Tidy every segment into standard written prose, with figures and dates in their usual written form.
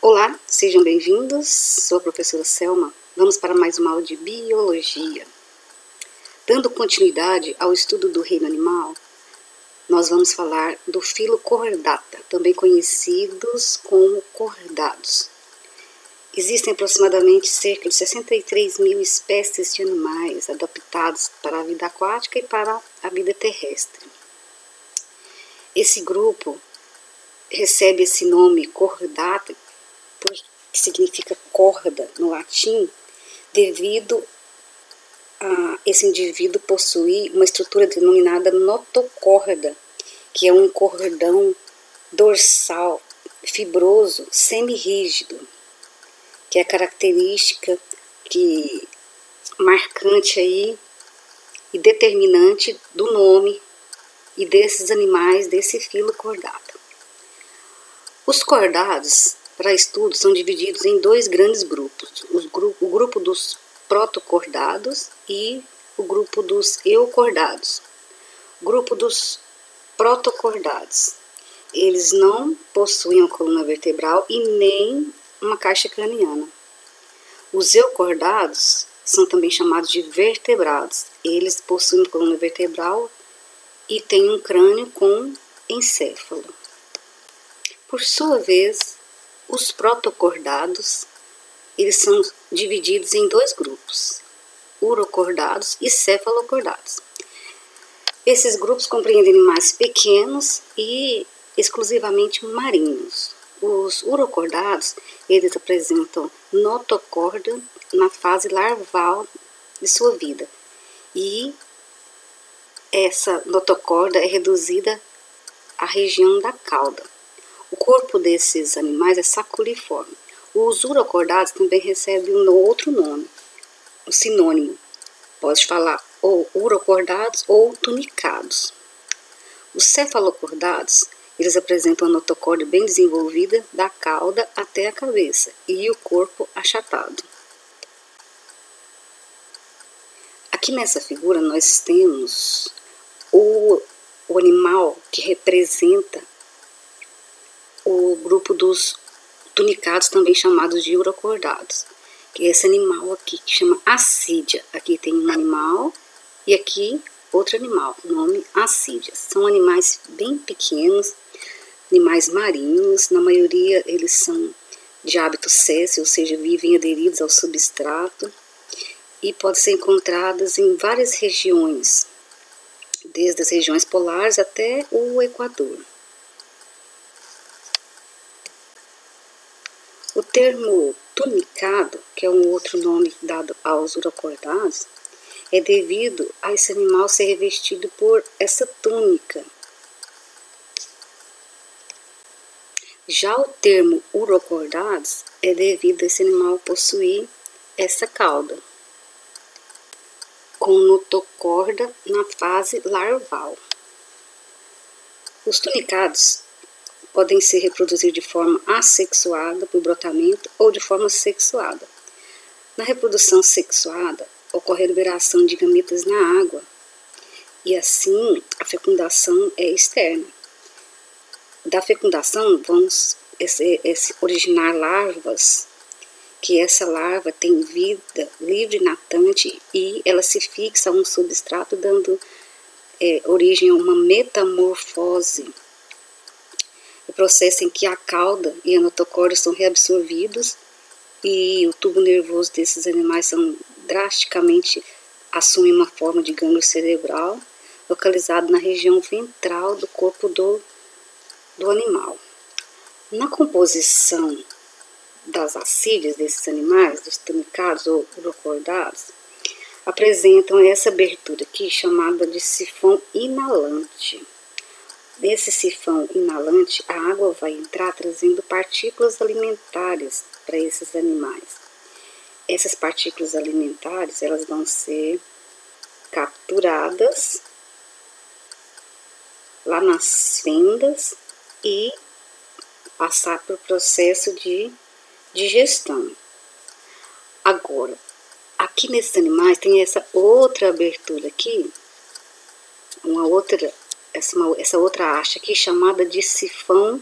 Olá, sejam bem-vindos. Sou a professora Selma. Vamos para mais uma aula de biologia. Dando continuidade ao estudo do reino animal, nós vamos falar do filo Chordata, também conhecidos como cordados. Existem aproximadamente cerca de 63 mil espécies de animais adaptados para a vida aquática e para a vida terrestre. Esse grupo recebe esse nome Chordata, que significa corda no latim, devido a esse indivíduo possuir uma estrutura denominada notocorda, que é um cordão dorsal fibroso semirrígido, que é característica marcante aí e determinante do nome e desses animais desse filo Chordata. Os cordados, para estudo, são divididos em dois grandes grupos, o grupo dos protocordados e o grupo dos eucordados. O grupo dos protocordados, eles não possuem uma coluna vertebral e nem uma caixa craniana. Os eucordados são também chamados de vertebrados. Eles possuem uma coluna vertebral e têm um crânio com encéfalo. Por sua vez, os protocordados, eles são divididos em dois grupos, urocordados e cefalocordados. Esses grupos compreendem animais pequenos e exclusivamente marinhos. Os urocordados, eles apresentam notocorda na fase larval de sua vida. E essa notocorda é reduzida à região da cauda. O corpo desses animais é saculiforme. Os urocordados também recebem um outro nome, um sinônimo. Pode falar ou urocordados ou tunicados. Os cefalocordados, eles apresentam a notocorda bem desenvolvida da cauda até a cabeça e o corpo achatado. Aqui nessa figura nós temos o animal que representa o grupo dos tunicados, também chamados de urocordados, que é esse animal aqui que chama assídia. Aqui tem um animal e aqui outro animal, nome assídia. São animais bem pequenos, animais marinhos, na maioria eles são de hábito sessile, ou seja, vivem aderidos ao substrato e podem ser encontrados em várias regiões, desde as regiões polares até o Equador. O termo tunicado, que é um outro nome dado aos urocordados, é devido a esse animal ser revestido por essa túnica. Já o termo urocordados é devido a esse animal possuir essa cauda, com notocorda na fase larval. Os tunicados podem se reproduzir de forma assexuada, por brotamento, ou de forma sexuada. Na reprodução sexuada, ocorre a liberação de gametas na água, e assim a fecundação é externa. Da fecundação vão originar larvas, que essa larva tem vida livre natante e ela se fixa a um substrato, dando origem a uma metamorfose. O processo em que a cauda e a notocorda são reabsorvidos e o tubo nervoso desses animais drasticamente assume uma forma de gânglio cerebral localizado na região ventral do corpo do animal. Na composição das assídias desses animais, dos tunicados ou urocordados, apresentam essa abertura aqui chamada de sifão inalante. Nesse sifão inalante, a água vai entrar trazendo partículas alimentares para esses animais. Essas partículas alimentares, elas vão ser capturadas lá nas fendas e passar por processo de digestão. Agora, aqui nesses animais tem essa outra abertura aqui, essa outra haste aqui chamada de sifão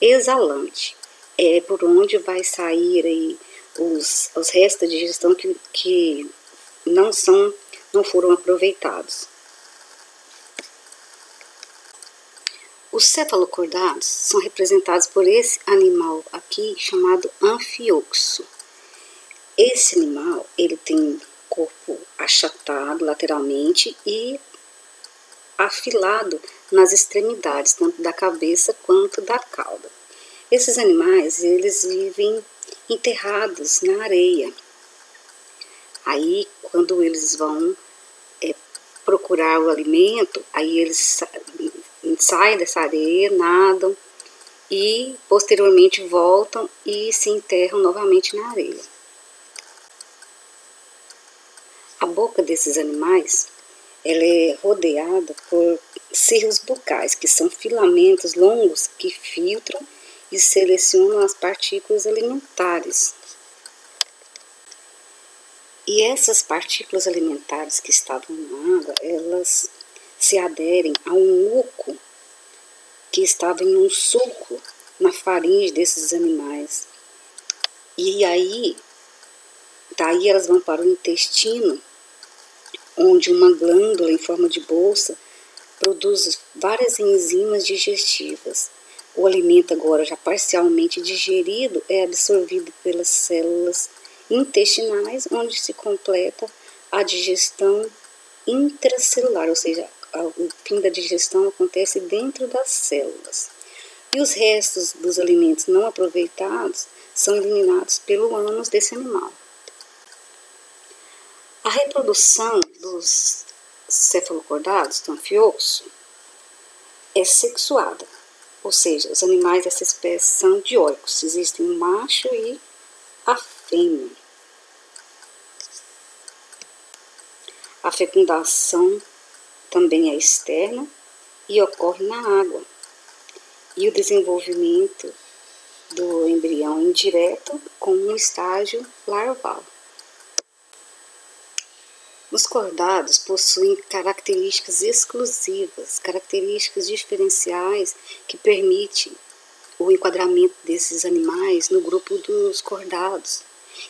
exalante. é por onde vai sair aí os restos da digestão que não foram aproveitados. Os cefalocordados são representados por esse animal aqui chamado anfioxo. Esse animal, ele tem corpo achatado lateralmente e afilado nas extremidades, tanto da cabeça quanto da cauda. Esses animais, eles vivem enterrados na areia. Aí, quando eles vão procurar o alimento, aí eles saem dessa areia, nadam e posteriormente voltam e se enterram novamente na areia. A boca desses animais, ela é rodeada por cirros bucais, que são filamentos longos que filtram e selecionam as partículas alimentares. E essas partículas alimentares que estavam na água, elas se aderem a um muco que estava em um sulco na faringe desses animais. E aí, daí elas vão para o intestino, onde uma glândula em forma de bolsa produz várias enzimas digestivas. O alimento agora já parcialmente digerido é absorvido pelas células intestinais, onde se completa a digestão intracelular, ou seja, o fim da digestão acontece dentro das células. E os restos dos alimentos não aproveitados são eliminados pelo ânus desse animal. A reprodução dos cefalocordados, do anfioxo, é sexuada, ou seja, os animais dessa espécie são dioicos, existem o macho e a fêmea. A fecundação também é externa e ocorre na água. E o desenvolvimento do embrião indireto com um estágio larval. Os cordados possuem características exclusivas, características diferenciais que permitem o enquadramento desses animais no grupo dos cordados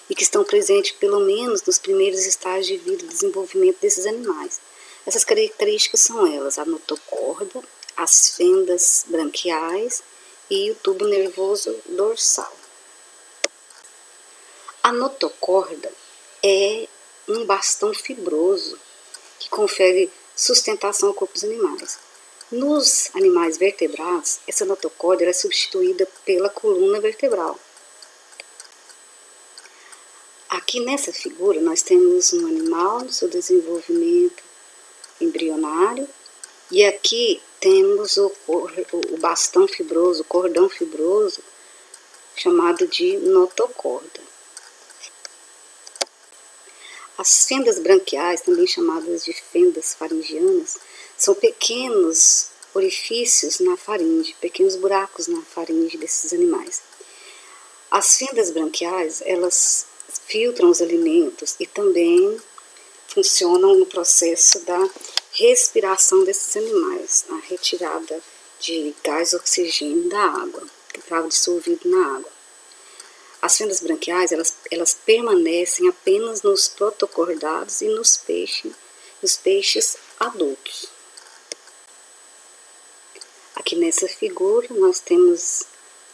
e que estão presentes pelo menos nos primeiros estágios de vida e desenvolvimento desses animais. Essas características são elas: a notocorda, as fendas branquiais e o tubo nervoso dorsal. A notocorda é um bastão fibroso que confere sustentação ao corpo dos animais. Nos animais vertebrados, essa notocorda é substituída pela coluna vertebral. Aqui nessa figura nós temos um animal no seu desenvolvimento embrionário e aqui temos o bastão fibroso, o cordão fibroso, chamado de notocorda. As fendas branquiais, também chamadas de fendas faringianas, são pequenos orifícios na faringe, pequenos buracos na faringe desses animais. As fendas branquiais, elas filtram os alimentos e também funcionam no processo da respiração desses animais, na retirada de gás oxigênio da água, que estava dissolvido na água. As fendas branquiais, elas permanecem apenas nos protocordados e nos peixes adultos. Aqui nessa figura nós temos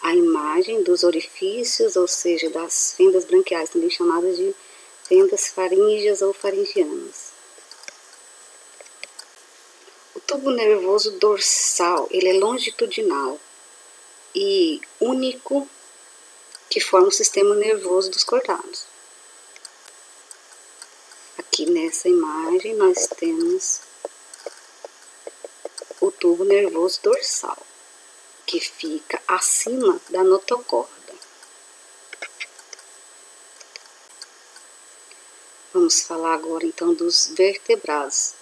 a imagem dos orifícios, ou seja, das fendas branquiais, também chamadas de fendas faríngeas ou faringianas. O tubo nervoso dorsal, ele é longitudinal e único, que forma o sistema nervoso dos cordados. Aqui nessa imagem nós temos o tubo nervoso dorsal, que fica acima da notocorda. Vamos falar agora então dos vertebrados,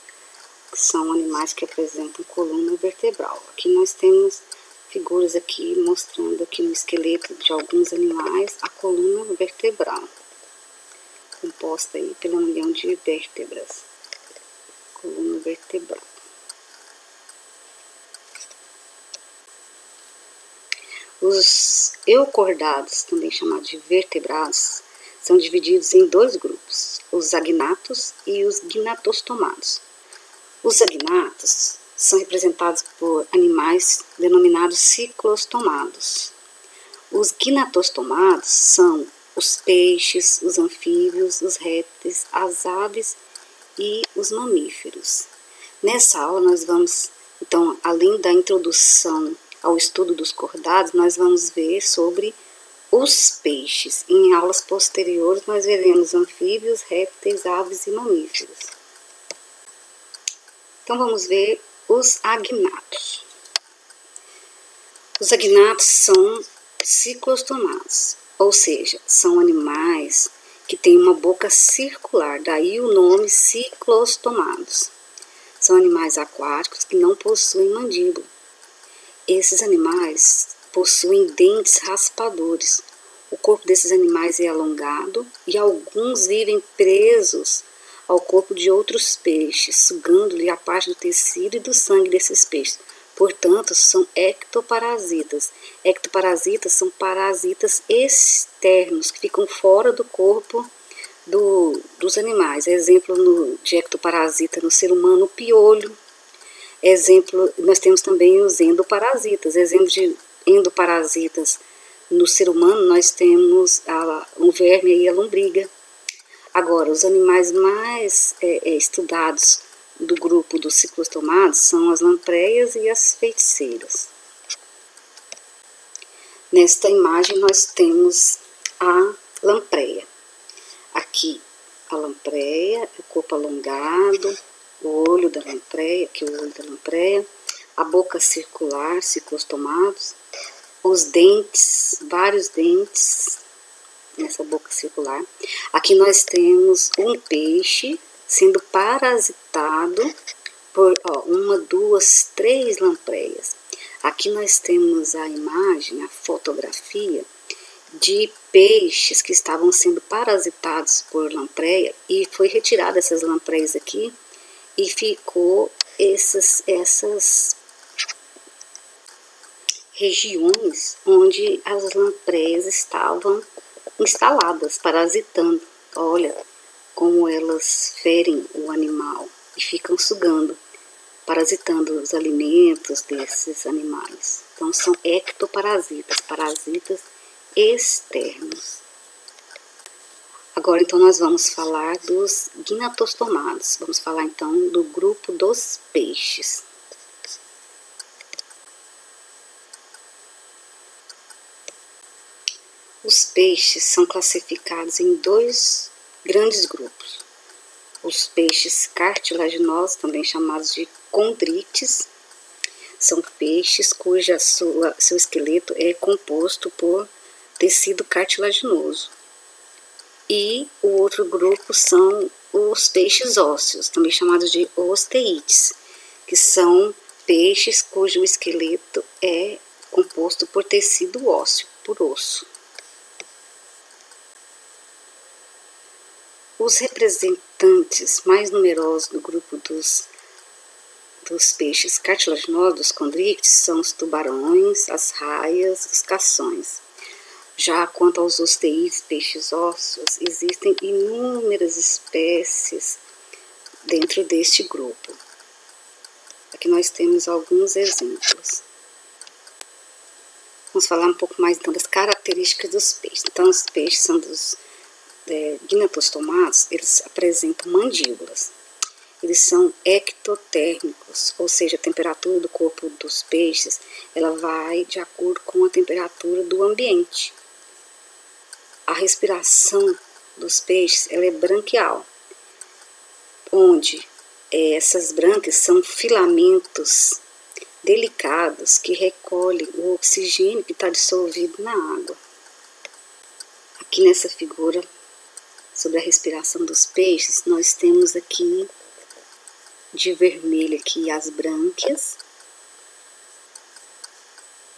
que são animais que apresentam coluna vertebral. Aqui nós temos figuras aqui mostrando aqui no esqueleto de alguns animais a coluna vertebral, composta aí pela união de vértebras. Coluna vertebral. Os eucordados, também chamados de vertebrados, são divididos em dois grupos, os agnatos e os gnatostomados. Os agnatos são representados por animais denominados ciclostomados. Os gnatostomados são os peixes, os anfíbios, os répteis, as aves e os mamíferos. Nessa aula nós vamos, então, além da introdução ao estudo dos cordados, nós vamos ver sobre os peixes. Em aulas posteriores nós veremos anfíbios, répteis, aves e mamíferos. Então vamos ver os agnatos. Os agnatos são ciclostomados, ou seja, são animais que têm uma boca circular, daí o nome ciclostomados. São animais aquáticos que não possuem mandíbula. Esses animais possuem dentes raspadores. O corpo desses animais é alongado e alguns vivem presos ao corpo de outros peixes, sugando-lhe a parte do tecido e do sangue desses peixes. Portanto, são ectoparasitas. Ectoparasitas são parasitas externos que ficam fora do corpo dos animais. Exemplo de ectoparasita no ser humano, o piolho. Exemplo, nós temos também os endoparasitas. Exemplo de endoparasitas no ser humano, nós temos o verme e a lombriga. Agora, os animais mais estudados do grupo dos ciclostomados são as lampreias e as feiticeiras. Nesta imagem nós temos a lampreia. Aqui a lampreia, o corpo alongado, o olho da lampreia, aqui o olho da lampreia, a boca circular, ciclostomados, os dentes, vários dentes nessa boca circular. Aqui nós temos um peixe sendo parasitado por 1, 2, 3 lampreias. Aqui nós temos a imagem, a fotografia de peixes que estavam sendo parasitados por lampreia e foi retirada essas lampreias aqui e ficou essas regiões onde as lampreias estavam instaladas, parasitando. Olha como elas ferem o animal e ficam sugando, parasitando os alimentos desses animais. Então são ectoparasitas, parasitas externos. Agora então nós vamos falar dos gnatostomados. Vamos falar então do grupo dos peixes. Os peixes são classificados em dois grandes grupos. Os peixes cartilaginosos, também chamados de condrites, são peixes cujo seu esqueleto é composto por tecido cartilaginoso. E o outro grupo são os peixes ósseos, também chamados de osteites, que são peixes cujo esqueleto é composto por tecido ósseo, por osso. Os representantes mais numerosos do grupo dos peixes cartilaginosos, dos condrites, são os tubarões, as raias, os cações. Já quanto aos osteites, peixes ósseos, existem inúmeras espécies dentro deste grupo. Aqui nós temos alguns exemplos. Vamos falar um pouco mais então das características dos peixes. Então, os peixes são dos gnatostomados, eles apresentam mandíbulas. Eles são ectotérmicos, ou seja, a temperatura do corpo dos peixes ela vai de acordo com a temperatura do ambiente. A respiração dos peixes ela é branquial, onde essas brânquias são filamentos delicados que recolhem o oxigênio que está dissolvido na água. Aqui nessa figura sobre a respiração dos peixes, nós temos aqui de vermelho aqui as brânquias.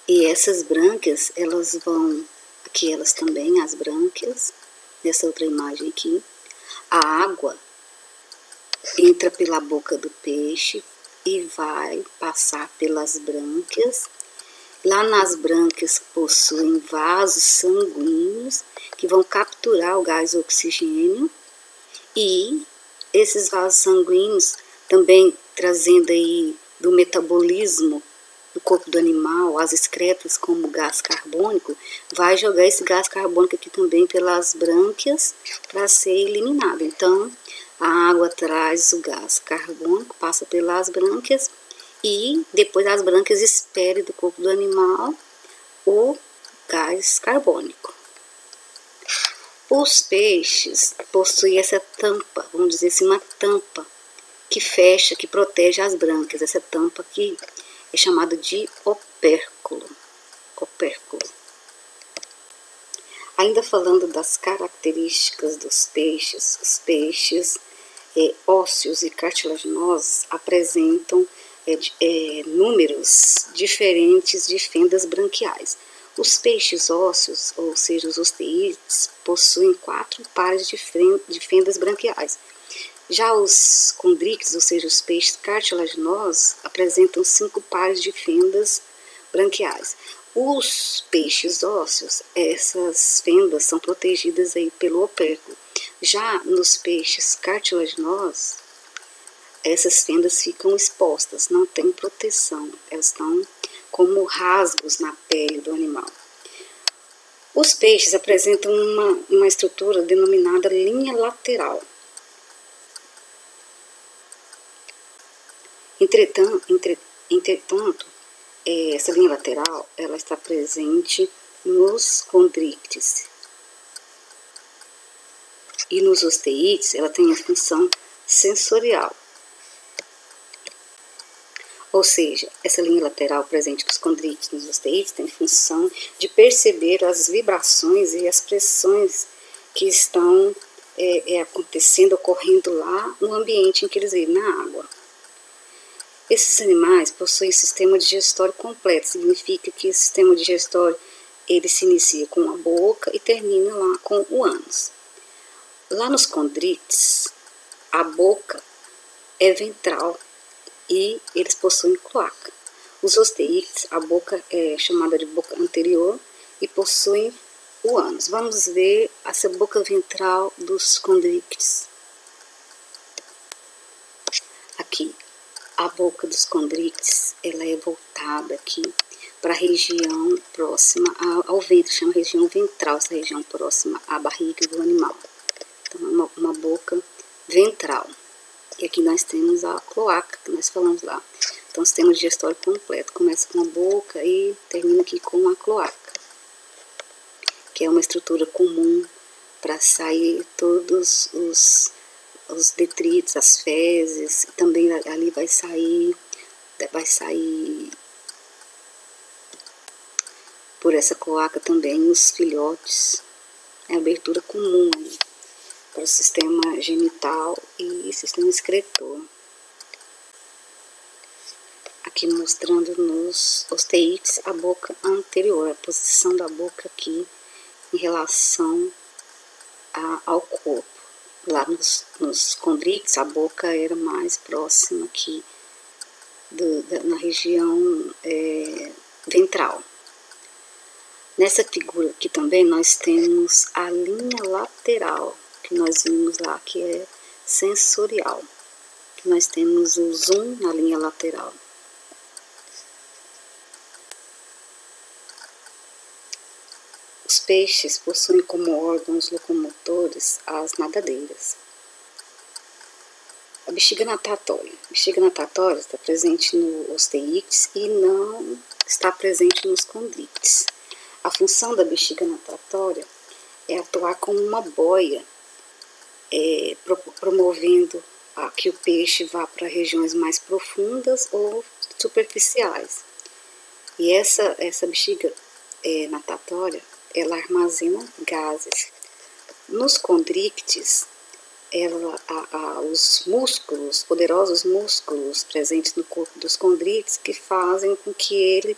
E essas brânquias, elas vão, aqui elas também, as brânquias, nessa outra imagem aqui. A água entra pela boca do peixe e vai passar pelas brânquias Lá nas brânquias possuem vasos sanguíneos que vão capturar o gás oxigênio, e esses vasos sanguíneos também trazendo aí do metabolismo do corpo do animal as excretas como gás carbônico, vai jogar esse gás carbônico aqui também pelas brânquias para ser eliminado. Então a água traz o gás carbônico, passa pelas brânquias, e depois as brânquias expelem do corpo do animal o gás carbônico. Os peixes possuem essa tampa, vamos dizer assim, uma tampa que fecha, que protege as brânquias. Essa tampa aqui é chamada de opérculo. Ainda falando das características dos peixes, os peixes ósseos e cartilaginosos apresentam números diferentes de fendas branquiais. Os peixes ósseos, ou seja, os osteídeos, possuem 4 pares de fendas branquiais. Já os condríctios, ou seja, os peixes cartilaginosos, apresentam 5 pares de fendas branquiais. Os peixes ósseos, essas fendas são protegidas aí pelo opérculo. Já nos peixes cartilaginosos, essas fendas ficam expostas, não tem proteção, elas estão como rasgos na pele do animal. Os peixes apresentam uma estrutura denominada linha lateral. Entretanto, essa linha lateral ela está presente nos condríctios. E nos osteídeos ela tem a função sensorial. Ou seja, essa linha lateral presente nos condríctios e nos osteídeos tem função de perceber as vibrações e as pressões que estão acontecendo, ocorrendo lá no ambiente em que eles vivem, na água. Esses animais possuem sistema digestório completo, significa que o sistema digestório ele se inicia com a boca e termina lá com o ânus. Lá nos condríctios, a boca é ventral e eles possuem cloaca. Os osteídeos, a boca é chamada de boca anterior e possuem o ânus. Vamos ver essa boca ventral dos condríctios. Aqui, a boca dos condríctios, ela é voltada aqui para a região próxima ao ventre, chama região ventral, essa região próxima à barriga do animal. Então, é uma boca ventral. E aqui nós temos a cloaca, que nós falamos lá. Então, o sistema digestório completo começa com a boca e termina aqui com a cloaca, que é uma estrutura comum para sair todos os detritos, as fezes. Também ali vai sair por essa cloaca também os filhotes. É a abertura comum aí para o sistema genital e sistema excretor. Aqui mostrando nos osteídeos a boca anterior, a posição da boca aqui em relação ao corpo. Lá nos condríctios a boca era mais próxima aqui na região ventral. Nessa figura aqui também nós temos a linha lateral, que nós vimos lá, que é sensorial. Nós temos o zoom na linha lateral. Os peixes possuem como órgãos locomotores as nadadeiras. A bexiga natatória. A bexiga natatória está presente no osteídeos e não está presente nos condríctios. A função da bexiga natatória é atuar como uma boia, promovendo que o peixe vá para regiões mais profundas ou superficiais. E essa bexiga natatória, ela armazena gases. Nos condríctios, os músculos, poderosos músculos presentes no corpo dos condríctios, que fazem com que ele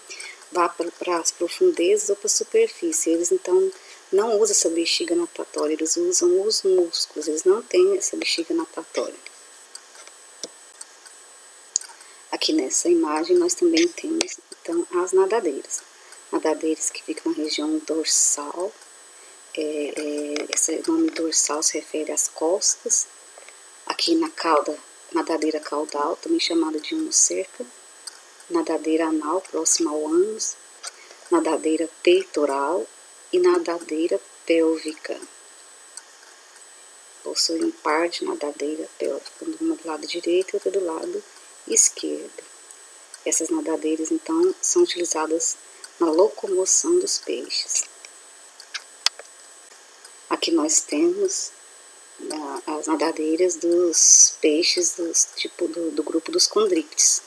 vá para as profundezas ou para a superfície. Eles então não usam essa bexiga natatória, eles usam os músculos, eles não têm essa bexiga natatória. Aqui nessa imagem nós também temos então as nadadeiras. nadadeiras que ficam na região dorsal. Esse nome dorsal se refere às costas. Aqui na cauda, nadadeira caudal, também chamada de ânus-cerca. Nadadeira anal, próxima ao ânus. Nadadeira peitoral e nadadeira pélvica. Possui um par de nadadeira pélvica, uma do lado direito e outra do lado esquerdo. Essas nadadeiras, então, são utilizadas na locomoção dos peixes. Aqui nós temos as nadadeiras dos peixes do grupo dos condrictes.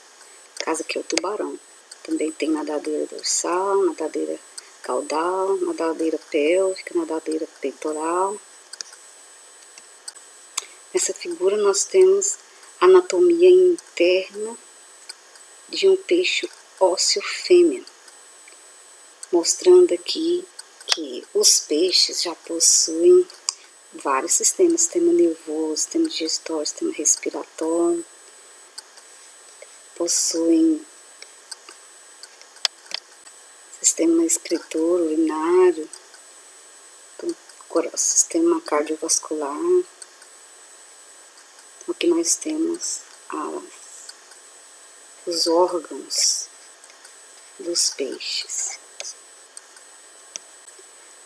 No caso aqui é o tubarão. Também tem nadadeira dorsal, nadadeira caudal, nadadeira pélvica, nadadeira peitoral. Nessa figura nós temos a anatomia interna de um peixe ósseo fêmea, mostrando aqui que os peixes já possuem vários sistemas: sistema nervoso, sistema digestório, sistema respiratório, possuem sistema excretor, urinário, sistema cardiovascular. Aqui nós temos os órgãos dos peixes.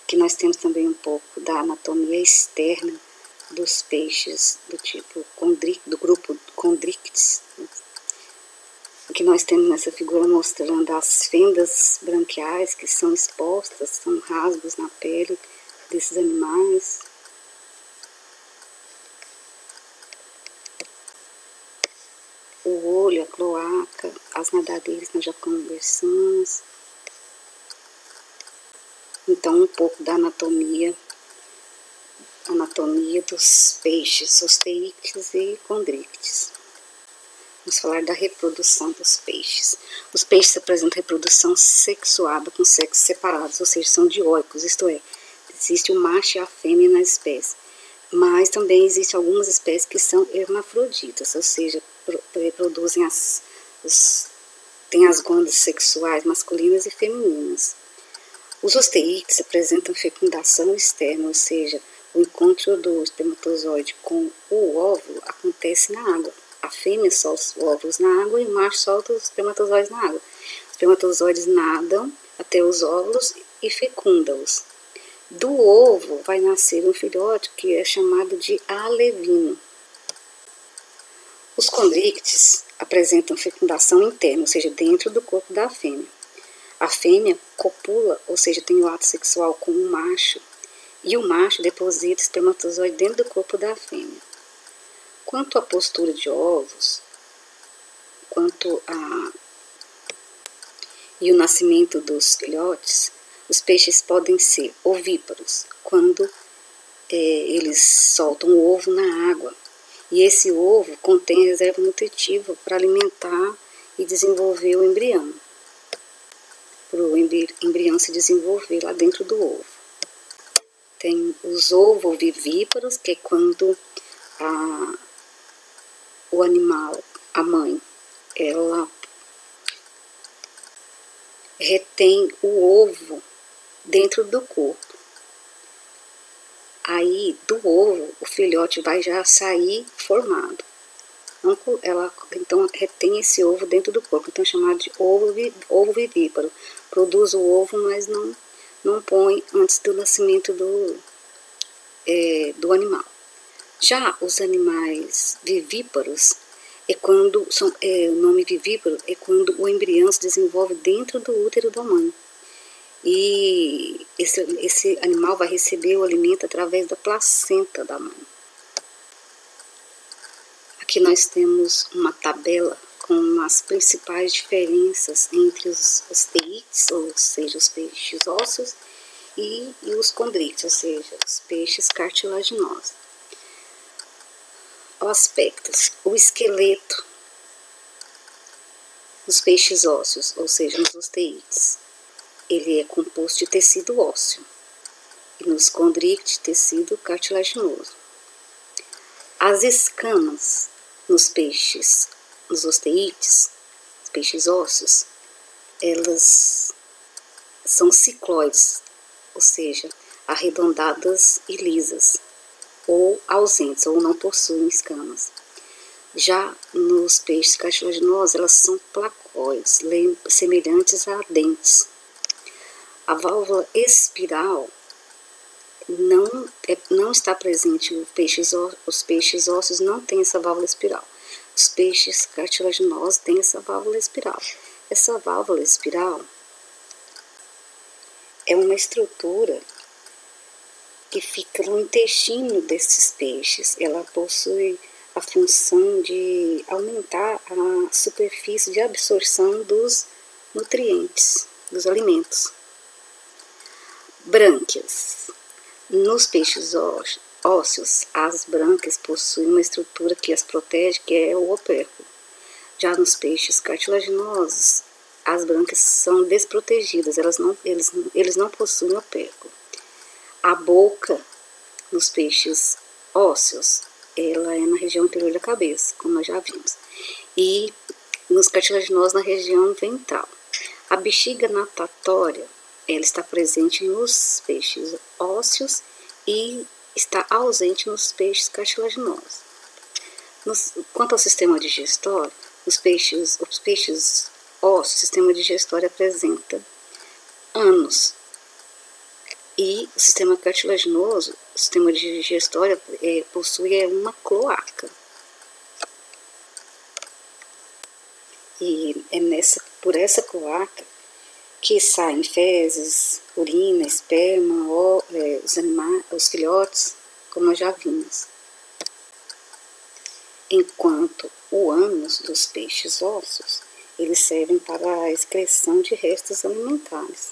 Aqui nós temos também um pouco da anatomia externa dos peixes do tipo do grupo Chondrichthyes. Aqui nós temos nessa figura mostrando as fendas branquiais que são expostas, são rasgos na pele desses animais. O olho, a cloaca, as nadadeiras nós já conversamos. Então, um pouco da anatomia dos peixes, Osteíctees e Chondrichthyes. Vamos falar da reprodução dos peixes. Os peixes apresentam reprodução sexuada com sexos separados, ou seja, são dioicos, isto é, existe o macho e a fêmea na espécie. Mas também existem algumas espécies que são hermafroditas, ou seja, produzem têm as glândulas sexuais masculinas e femininas. Os osteíctees apresentam fecundação externa, ou seja, o encontro do espermatozoide com o óvulo acontece na água. A fêmea solta os óvulos na água e o macho solta os espermatozoides na água. Os espermatozoides nadam até os óvulos e fecundam-os. Do ovo vai nascer um filhote que é chamado de alevino. Os condrictes apresentam fecundação interna, ou seja, dentro do corpo da fêmea. A fêmea copula, ou seja, tem o ato sexual com o macho, e o macho deposita espermatozoide dentro do corpo da fêmea. Quanto à postura de ovos, e o nascimento dos filhotes, os peixes podem ser ovíparos, quando eles soltam o ovo na água. E esse ovo contém reserva nutritiva para alimentar e desenvolver o embrião. Para o embrião se desenvolver lá dentro do ovo. Tem os ovovivíparos, que é quando o animal, a mãe, ela retém o ovo dentro do corpo. Aí, do ovo, o filhote vai já sair formado. Ela, então, retém esse ovo dentro do corpo. Então, é chamado de ovo vivíparo. Produz o ovo, mas não põe antes do nascimento do animal. Já os animais vivíparos, o nome vivíparo é quando o embrião se desenvolve dentro do útero da mãe. E esse animal vai receber o alimento através da placenta da mãe. Aqui nós temos uma tabela com as principais diferenças entre os osteíctees, ou seja, os peixes ósseos, e os condrictes, ou seja, os peixes cartilaginosos. Aspectos: o esqueleto dos peixes ósseos, ou seja, nos osteíctees, ele é composto de tecido ósseo, e nos condrictes, tecido cartilaginoso. As escamas nos osteíctees, os peixes ósseos, elas são cicloides, ou seja, arredondadas e lisas, ou ausentes, ou não possuem escamas. Já nos peixes cartilaginosos, elas são placoides, semelhantes a dentes. A válvula espiral não está presente. Os peixes ósseos não têm essa válvula espiral. Os peixes cartilaginosos têm essa válvula espiral. Essa válvula espiral é uma estrutura que fica no intestino desses peixes. Ela possui a função de aumentar a superfície de absorção dos nutrientes, dos alimentos. Brânquias. Nos peixes ósseos, as brânquias possuem uma estrutura que as protege, que é o opérculo. Já nos peixes cartilaginosos, as brânquias são desprotegidas, eles não possuem opérculo. A boca nos peixes ósseos, ela é na região inferior da cabeça, como nós já vimos. E nos cartilaginosos, na região ventral. A bexiga natatória, ela está presente nos peixes ósseos e está ausente nos peixes cartilaginosos. Quanto ao sistema digestório, os peixes ósseos, o sistema digestório apresenta ânus. E o sistema cartilaginoso, o sistema digestório, possui uma cloaca. E é por essa cloaca que saem fezes, urina, esperma, os filhotes, como nós já vimos. Enquanto o ânus dos peixes ósseos, eles servem para a excreção de restos alimentares.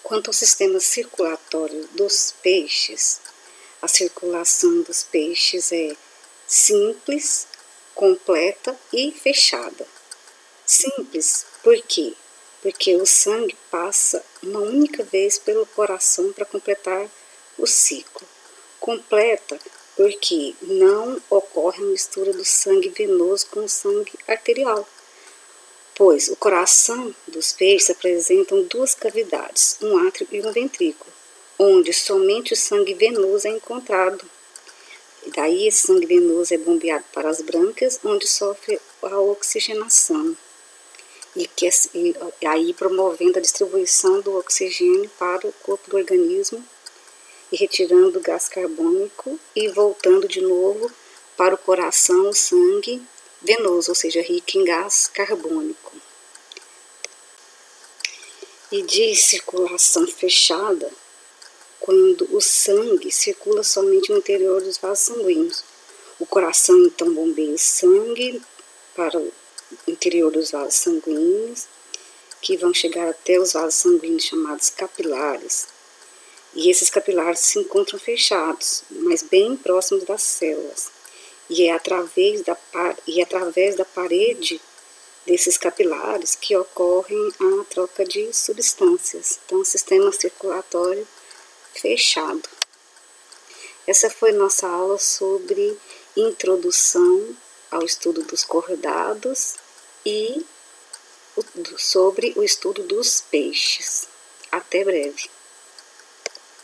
Quanto ao sistema circulatório dos peixes, a circulação dos peixes é simples, completa e fechada. Simples, por quê? Porque o sangue passa uma única vez pelo coração para completar o ciclo. Completa, porque não ocorre a mistura do sangue venoso com o sangue arterial, pois o coração dos peixes apresentam duas cavidades, um átrio e um ventrículo, onde somente o sangue venoso é encontrado. Daí esse sangue venoso é bombeado para as brânquias, onde sofre a oxigenação, e aí promovendo a distribuição do oxigênio para o corpo do organismo, e retirando o gás carbônico e voltando de novo para o coração o sangue venoso, ou seja, rico em gás carbônico. E de circulação fechada, quando o sangue circula somente no interior dos vasos sanguíneos. O coração então bombeia o sangue para o interior dos vasos sanguíneos, que vão chegar até os vasos sanguíneos chamados capilares. E esses capilares se encontram fechados, mas bem próximos das células. E é através da parede desses capilares que ocorrem a troca de substâncias. Então, sistema circulatório fechado. Essa foi nossa aula sobre introdução ao estudo dos cordados e sobre o estudo dos peixes. Até breve.